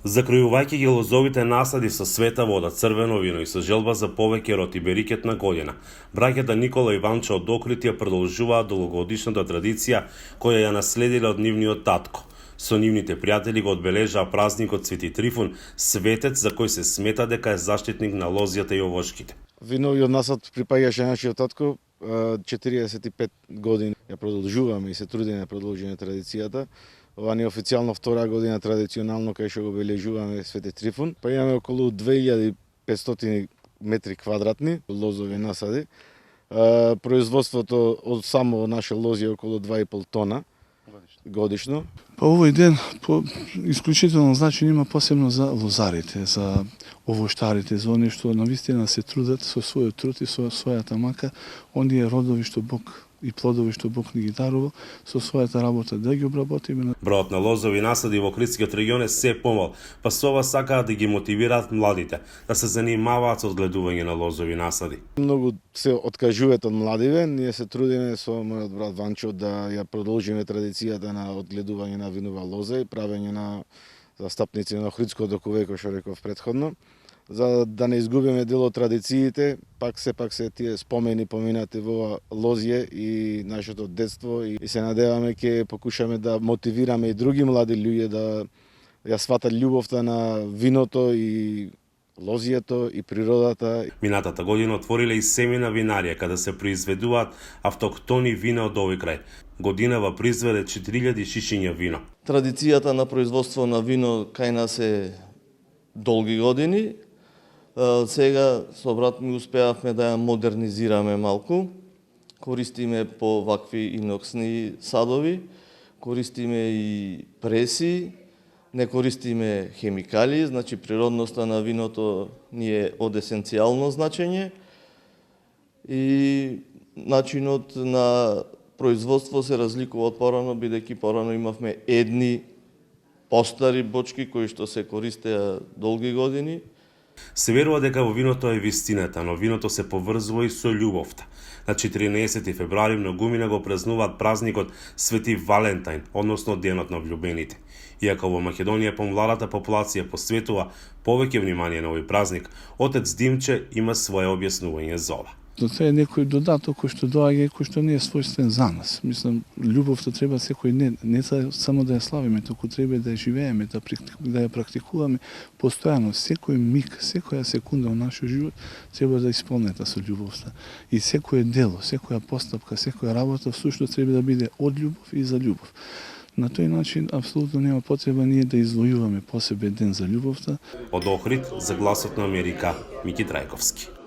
Закријувајќи ги лозовите насади со света вода, црвено вино и со желба за повеќе род и берикетна година, браќата Никола и Ванчо од Охрид ја продолжуваат долгогодишната традиција која ја наследиле од нивниот татко. Со нивните пријатели го одбележаа празникот Свети Трифун, светец за кој се смета дека е заштитник на лозјата и овошките. Виновиот насад припаѓаше нашиот татко, 45 години ја продолжуваме и се трудиме да продолжиме традицијата. Ова не е официјално втора година традиционално кај што го обележуваме Свети Трифун. Па имаме околу 2500 метри квадратни лозови насади. Производството од само наше лози е околу 2,5 тона годишно. Па овој ден исклучително значење има посебно за лозарите, за овоштарите, за оние што навистина се трудат со својот труд и со својата мака, оние родови што Бог и плодови што Бог ни ги дарувал, со својата работа да ги обработиме. Бројот на лозови насади во Охридскиот регион е се помал, па со ова сакаат да ги мотивираат младите да се занимаваат со одгледување на лозови насади. Многу се откажуваат од младиве, ние се трудиме со мојот брат Ванчо да ја продолжиме традицијата на одгледување на винова лоза и правење на застапници на Охридското ковеко, што реков претходно. За да не изгубиме дел од традициите, пак се тие спомени поминати во лозје и нашето детство и се надеваме ќе покушаме да мотивираме и други млади луѓе да ја сватат љубовта на виното и лозјето и природата. Минатата година отвориле и семена винарија каде се произведуваат автохтони вина од овој крај. Годинава произведе 4000 шишиња вино. Традицијата на производство на вино кај нас е долги години. Сега со брат ми успеавме да ја модернизираме малку. Користиме по вакви иноксни садови, користиме и преси, не користиме хемикали, значи природноста на виното ни е од есенцијално значење и начинот на производство се разликува од порано, бидејќи порано имавме едни постари бочки кои што се користеа долги години. Се верува дека во виното е вистината, но виното се поврзува и со љубовта. На 14 февруари многумина го празнуваат празникот Свети Валентајн, односно денот на влюбените. Иако во Македонија помладата популација посветува повеќе внимание на овој празник, отец Димче има свое објаснување за ова. Тоа е некој додаток кој што доаѓа и кој што не е својствен за нас. Мислам, љубовта треба секој не само да ја славиме, туку треба да ја живееме, да ја практикуваме постојано. Секој миг, секоја секунда во нашиот живот треба да исполнета со љубовта. И секое дело, секоја постапка, секоја работа всушност треба да биде од љубов и за љубов. На тој начин апсолутно нема потреба ние да извојуваме посебен ден за љубовта. Од Охрид за Гласот на Америка, Мики Трајковски.